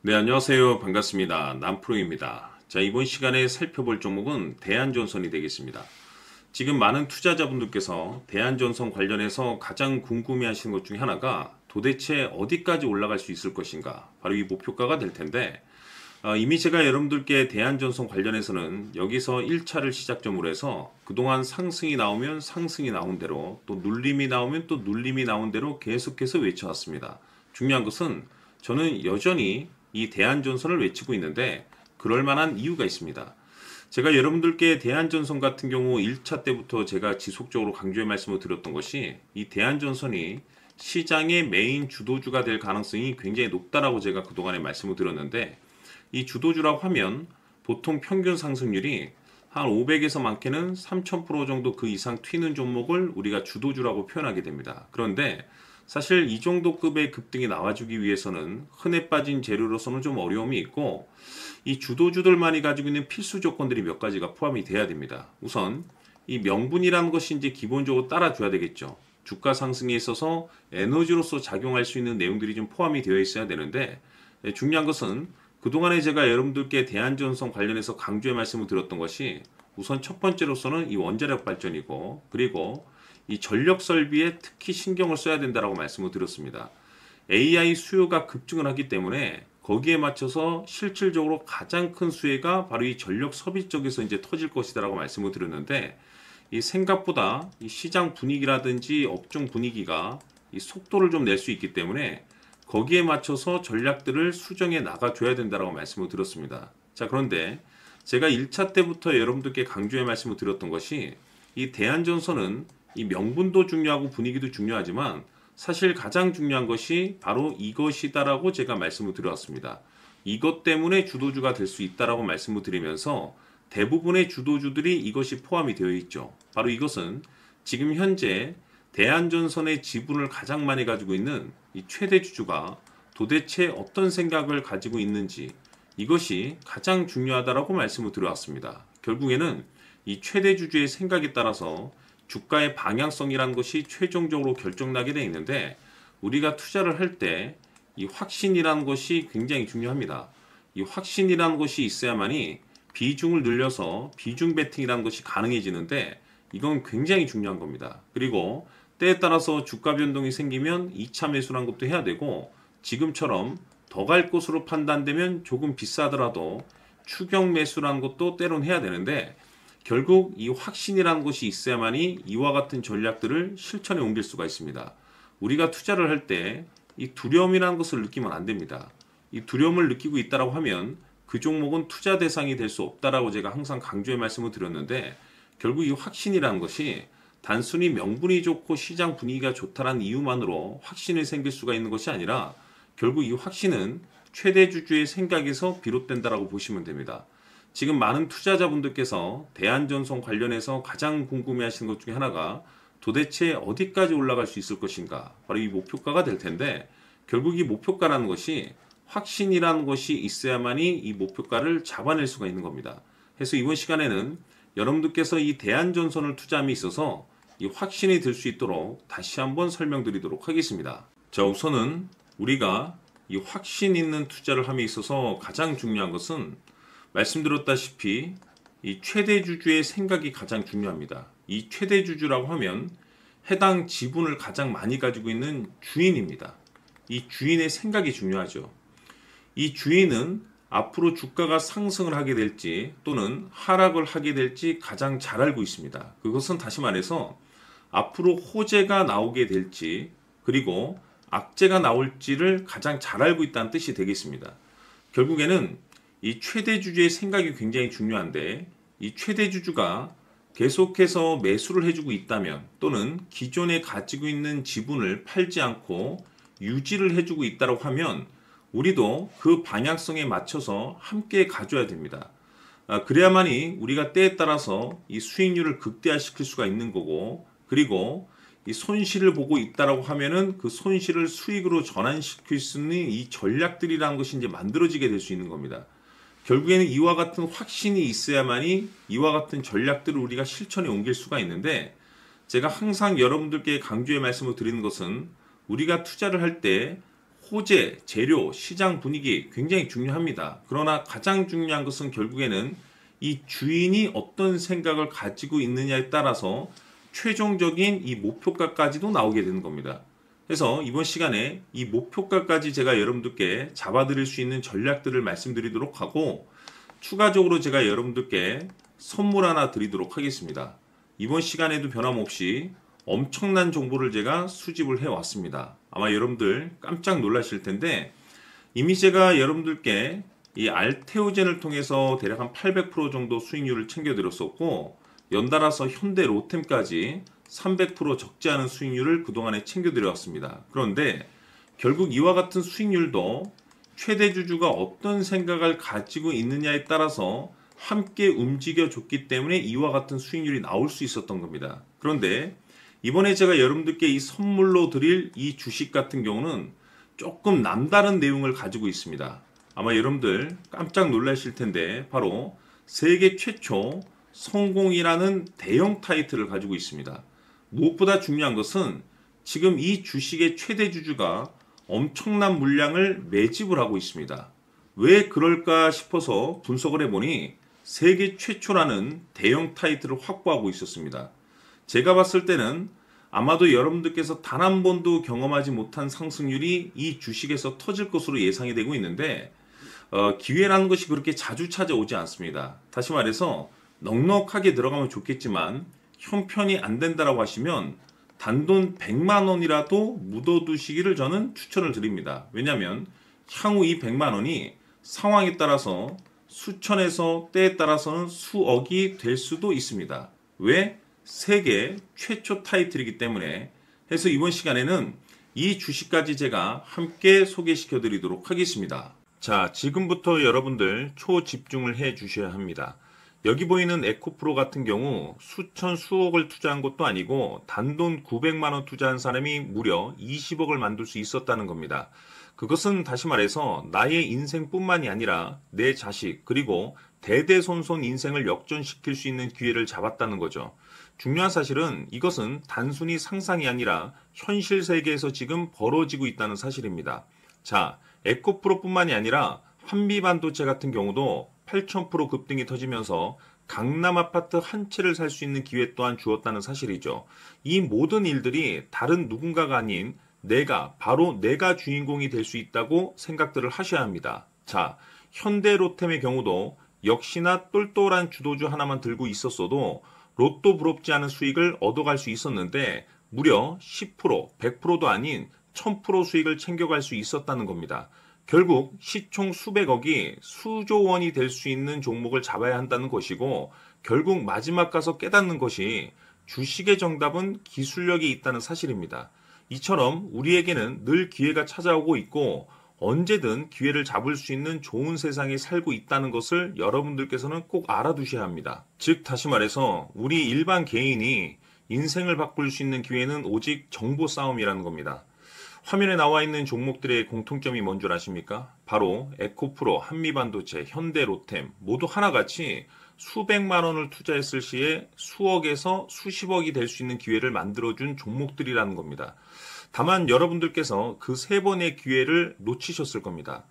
네, 안녕하세요. 반갑습니다. 남프로입니다. 자, 이번 시간에 살펴볼 종목은 대한전선이 되겠습니다. 지금 많은 투자자분들께서 대한전선 관련해서 가장 궁금해 하시는 것 중에 하나가 도대체 어디까지 올라갈 수 있을 것인가? 바로 이 목표가가 될 텐데, 이미 제가 여러분들께 대한전선 관련해서는 여기서 1차를 시작점으로 해서 그동안 상승이 나오면 상승이 나온 대로 또 눌림이 나오면 또 눌림이 나온 대로 계속해서 외쳐왔습니다. 중요한 것은 저는 여전히 이 대한전선을 외치고 있는데 그럴 만한 이유가 있습니다. 제가 여러분들께 대한전선 같은 경우 1차 때부터 제가 지속적으로 강조의 말씀을 드렸던 것이 이 대한전선이 시장의 메인 주도주가 될 가능성이 굉장히 높다라고 제가 그동안에 말씀을 드렸는데, 이 주도주라고 하면 보통 평균 상승률이 한 500에서 많게는 3000% 정도 그 이상 튀는 종목을 우리가 주도주라고 표현하게 됩니다. 그런데 사실 이 정도 급의 급등이 나와주기 위해서는 흔해 빠진 재료로서는 좀 어려움이 있고, 이 주도주들만이 가지고 있는 필수 조건들이 몇 가지가 포함이 돼야 됩니다. 우선 이 명분이라는 것이 이제 기본적으로 따라줘야 되겠죠. 주가 상승에 있어서 에너지로서 작용할 수 있는 내용들이 좀 포함이 되어 있어야 되는데, 중요한 것은 그동안에 제가 여러분들께 대한전선 관련해서 강조의 말씀을 드렸던 것이 우선 첫 번째로서는 이 원자력 발전이고, 그리고 이 전력 설비에 특히 신경을 써야 된다라고 말씀을 드렸습니다. AI 수요가 급증을 하기 때문에 거기에 맞춰서 실질적으로 가장 큰 수혜가 바로 이 전력 소비 쪽에서 이제 터질 것이다라고 말씀을 드렸는데, 이 생각보다 이 시장 분위기라든지 업종 분위기가 이 속도를 좀 낼 수 있기 때문에 거기에 맞춰서 전략들을 수정해 나가줘야 된다라고 말씀을 드렸습니다. 자, 그런데 제가 1차 때부터 여러분들께 강조해 말씀을 드렸던 것이 이 대한전선은 이 명분도 중요하고 분위기도 중요하지만 사실 가장 중요한 것이 바로 이것이다라고 제가 말씀을 드렸습니다. 이것 때문에 주도주가 될 수 있다라고 말씀을 드리면서 대부분의 주도주들이 이것이 포함이 되어 있죠. 바로 이것은 지금 현재 대한전선의 지분을 가장 많이 가지고 있는 이 최대 주주가 도대체 어떤 생각을 가지고 있는지, 이것이 가장 중요하다라고 말씀을 드려왔습니다. 결국에는 이 최대 주주의 생각에 따라서 주가의 방향성이라는 것이 최종적으로 결정나게 되어 있는데, 우리가 투자를 할 때 이 확신이라는 것이 굉장히 중요합니다. 이 확신이라는 것이 있어야만이 비중을 늘려서 비중 베팅이라는 것이 가능해지는데, 이건 굉장히 중요한 겁니다. 그리고 때에 따라서 주가 변동이 생기면 2차 매수라는 것도 해야 되고, 지금처럼 더 갈 것으로 판단되면 조금 비싸더라도 추격 매수라는 것도 때론 해야 되는데, 결국 이 확신이라는 것이 있어야만이 이와 같은 전략들을 실천에 옮길 수가 있습니다. 우리가 투자를 할 때 이 두려움이라는 것을 느끼면 안 됩니다. 이 두려움을 느끼고 있다라고 하면 그 종목은 투자 대상이 될 수 없다라고 제가 항상 강조의 말씀을 드렸는데, 결국 이 확신이라는 것이 단순히 명분이 좋고 시장 분위기가 좋다는 이유만으로 확신이 생길 수가 있는 것이 아니라 결국 이 확신은 최대 주주의 생각에서 비롯된다라고 보시면 됩니다. 지금 많은 투자자분들께서 대한전선 관련해서 가장 궁금해하시는 것 중에 하나가 도대체 어디까지 올라갈 수 있을 것인가, 바로 이 목표가가 될 텐데, 결국 이 목표가라는 것이 확신이라는 것이 있어야만이 이 목표가를 잡아낼 수가 있는 겁니다. 그래서 이번 시간에는 여러분들께서 이 대한전선을 투자함에 있어서 이 확신이 들 수 있도록 다시 한번 설명드리도록 하겠습니다. 자, 우선은 우리가 이 확신 있는 투자를 함에 있어서 가장 중요한 것은 말씀드렸다시피 이 최대 주주의 생각이 가장 중요합니다. 이 최대 주주라고 하면 해당 지분을 가장 많이 가지고 있는 주인입니다. 이 주인의 생각이 중요하죠. 이 주인은 앞으로 주가가 상승을 하게 될지 또는 하락을 하게 될지 가장 잘 알고 있습니다. 그것은 다시 말해서 앞으로 호재가 나오게 될지 그리고 악재가 나올지를 가장 잘 알고 있다는 뜻이 되겠습니다. 결국에는 이 최대 주주의 생각이 굉장히 중요한데, 이 최대 주주가 계속해서 매수를 해주고 있다면 또는 기존에 가지고 있는 지분을 팔지 않고 유지를 해주고 있다고 하면 우리도 그 방향성에 맞춰서 함께 가져야 됩니다. 그래야만이 우리가 때에 따라서 이 수익률을 극대화시킬 수가 있는 거고, 그리고 이 손실을 보고 있다라고 하면은 그 손실을 수익으로 전환시킬 수 있는 이 전략들이라는 것이 이제 만들어지게 될 수 있는 겁니다. 결국에는 이와 같은 확신이 있어야만이 이와 같은 전략들을 우리가 실천에 옮길 수가 있는데, 제가 항상 여러분들께 강조의 말씀을 드리는 것은 우리가 투자를 할 때 호재, 재료, 시장 분위기 굉장히 중요합니다. 그러나 가장 중요한 것은 결국에는 이 주인이 어떤 생각을 가지고 있느냐에 따라서 최종적인 이 목표가까지도 나오게 되는 겁니다. 그래서 이번 시간에 이 목표가까지 제가 여러분들께 잡아드릴 수 있는 전략들을 말씀드리도록 하고, 추가적으로 제가 여러분들께 선물 하나 드리도록 하겠습니다. 이번 시간에도 변함없이 엄청난 정보를 제가 수집을 해왔습니다. 아마 여러분들 깜짝 놀라실 텐데, 이미 제가 여러분들께 이 알테오젠을 통해서 대략 한 800% 정도 수익률을 챙겨드렸었고, 연달아서 현대 로템까지 300% 적지 않은 수익률을 그동안에 챙겨드려왔습니다. 그런데 결국 이와 같은 수익률도 최대 주주가 어떤 생각을 가지고 있느냐에 따라서 함께 움직여줬기 때문에 이와 같은 수익률이 나올 수 있었던 겁니다. 그런데 이번에 제가 여러분들께 이 선물로 드릴 이 주식 같은 경우는 조금 남다른 내용을 가지고 있습니다. 아마 여러분들 깜짝 놀라실 텐데, 바로 세계 최초 성공이라는 대형 타이틀을 가지고 있습니다. 무엇보다 중요한 것은 지금 이 주식의 최대 주주가 엄청난 물량을 매집을 하고 있습니다. 왜 그럴까 싶어서 분석을 해보니 세계 최초라는 대형 타이틀을 확보하고 있었습니다. 제가 봤을 때는 아마도 여러분들께서 단 한 번도 경험하지 못한 상승률이 이 주식에서 터질 것으로 예상이 되고 있는데, 기회라는 것이 그렇게 자주 찾아오지 않습니다. 다시 말해서 넉넉하게 들어가면 좋겠지만 형편이 안 된다라고 하시면 단돈 100만 원이라도 묻어두시기를 저는 추천을 드립니다. 왜냐하면 향후 이 100만 원이 상황에 따라서 수천에서 때에 따라서는 수억이 될 수도 있습니다. 왜? 세계 최초 타이틀이기 때문에. 해서 이번 시간에는 이 주식까지 제가 함께 소개시켜 드리도록 하겠습니다. 자, 지금부터 여러분들 초집중을 해 주셔야 합니다. 여기 보이는 에코프로 같은 경우 수천 수억을 투자한 것도 아니고 단돈 900만 원 투자한 사람이 무려 20억을 만들 수 있었다는 겁니다. 그것은 다시 말해서 나의 인생뿐만이 아니라 내 자식 그리고 대대손손 인생을 역전시킬 수 있는 기회를 잡았다는 거죠. 중요한 사실은 이것은 단순히 상상이 아니라 현실 세계에서 지금 벌어지고 있다는 사실입니다. 자, 에코프로뿐만이 아니라 한미반도체 같은 경우도 8000% 급등이 터지면서 강남 아파트 한 채를 살 수 있는 기회 또한 주었다는 사실이죠. 이 모든 일들이 다른 누군가가 아닌 바로 내가 주인공이 될 수 있다고 생각들을 하셔야 합니다. 자, 현대로템의 경우도 역시나 똘똘한 주도주 하나만 들고 있었어도 로또 부럽지 않은 수익을 얻어갈 수 있었는데 무려 10%, 100%도 아닌 1000% 수익을 챙겨갈 수 있었다는 겁니다. 결국 시총 수백억이 수조 원이 될 수 있는 종목을 잡아야 한다는 것이고, 결국 마지막 가서 깨닫는 것이 주식의 정답은 기술력이 있다는 사실입니다. 이처럼 우리에게는 늘 기회가 찾아오고 있고 언제든 기회를 잡을 수 있는 좋은 세상에 살고 있다는 것을 여러분들께서는 꼭 알아두셔야 합니다. 즉 다시 말해서 우리 일반 개인이 인생을 바꿀 수 있는 기회는 오직 정보 싸움이라는 겁니다. 화면에 나와 있는 종목들의 공통점이 뭔 줄 아십니까? 바로 에코프로, 한미반도체, 현대로템 모두 하나같이 수백만 원을 투자했을 시에 수억에서 수십억이 될 수 있는 기회를 만들어준 종목들이라는 겁니다. 다만 여러분들께서 그 세 번의 기회를 놓치셨을 겁니다.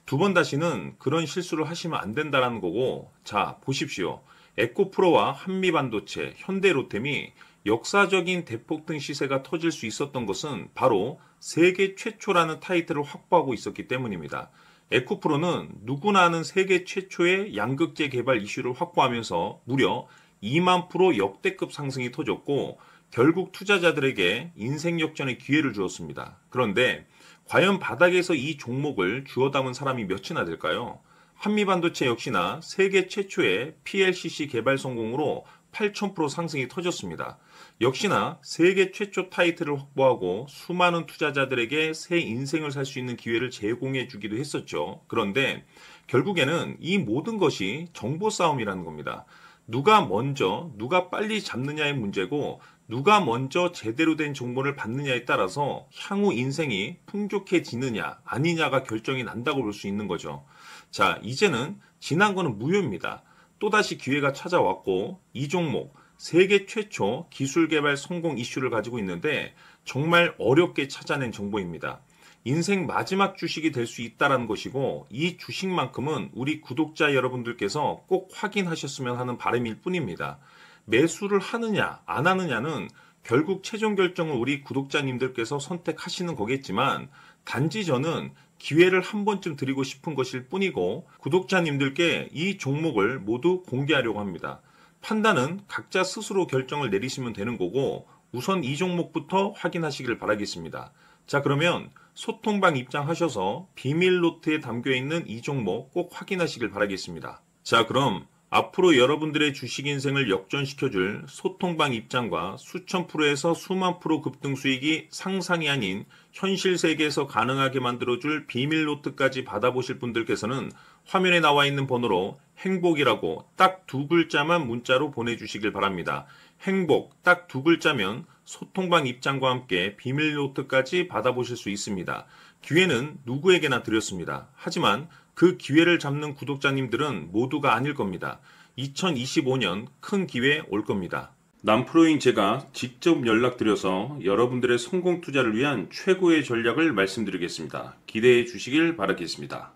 두 번 다시는 그런 실수를 하시면 안 된다는 거고, 자 보십시오. 에코프로와 한미반도체, 현대로템이 역사적인 대폭등 시세가 터질 수 있었던 것은 바로 세계 최초라는 타이틀을 확보하고 있었기 때문입니다. 에코프로는 누구나 아는 세계 최초의 양극재 개발 이슈를 확보하면서 무려 2만 프로 역대급 상승이 터졌고 결국 투자자들에게 인생 역전의 기회를 주었습니다. 그런데 과연 바닥에서 이 종목을 주워 담은 사람이 몇이나 될까요? 한미반도체 역시나 세계 최초의 PLCC 개발 성공으로 8000% 상승이 터졌습니다. 역시나 세계 최초 타이틀을 확보하고 수많은 투자자들에게 새 인생을 살 수 있는 기회를 제공해 주기도 했었죠. 그런데 결국에는 이 모든 것이 정보 싸움이라는 겁니다. 누가 먼저, 누가 빨리 잡느냐의 문제고 누가 먼저 제대로 된 정보를 받느냐에 따라서 향후 인생이 풍족해지느냐 아니냐가 결정이 난다고 볼 수 있는 거죠. 자, 이제는 지난 거는 무효입니다. 또다시 기회가 찾아왔고 이 종목 세계 최초 기술 개발 성공 이슈를 가지고 있는데 정말 어렵게 찾아낸 정보입니다. 인생 마지막 주식이 될 수 있다라는 것이고 이 주식만큼은 우리 구독자 여러분들께서 꼭 확인하셨으면 하는 바람일 뿐입니다. 매수를 하느냐 안 하느냐는 결국 최종 결정을 우리 구독자님들께서 선택하시는 거겠지만 단지 저는 기회를 한 번쯤 드리고 싶은 것일 뿐이고 구독자님들께 이 종목을 모두 공개하려고 합니다. 판단은 각자 스스로 결정을 내리시면 되는 거고 우선 이 종목부터 확인하시길 바라겠습니다. 자, 그러면 소통방 입장하셔서 비밀 노트에 담겨 있는 이 종목 꼭 확인하시길 바라겠습니다. 자, 그럼 앞으로 여러분들의 주식 인생을 역전시켜줄 소통방 입장과 수천 프로에서 수만 프로 급등 수익이 상상이 아닌 현실 세계에서 가능하게 만들어줄 비밀 노트까지 받아보실 분들께서는 화면에 나와 있는 번호로 행복이라고 딱 두 글자만 문자로 보내주시길 바랍니다. 행복 딱 두 글자면 소통방 입장과 함께 비밀 노트까지 받아보실 수 있습니다. 기회는 누구에게나 드렸습니다. 하지만 그 기회를 잡는 구독자님들은 모두가 아닐 겁니다. 2025년 큰 기회 올 겁니다. 남프로인 제가 직접 연락드려서 여러분들의 성공 투자를 위한 최고의 전략을 말씀드리겠습니다. 기대해 주시길 바라겠습니다.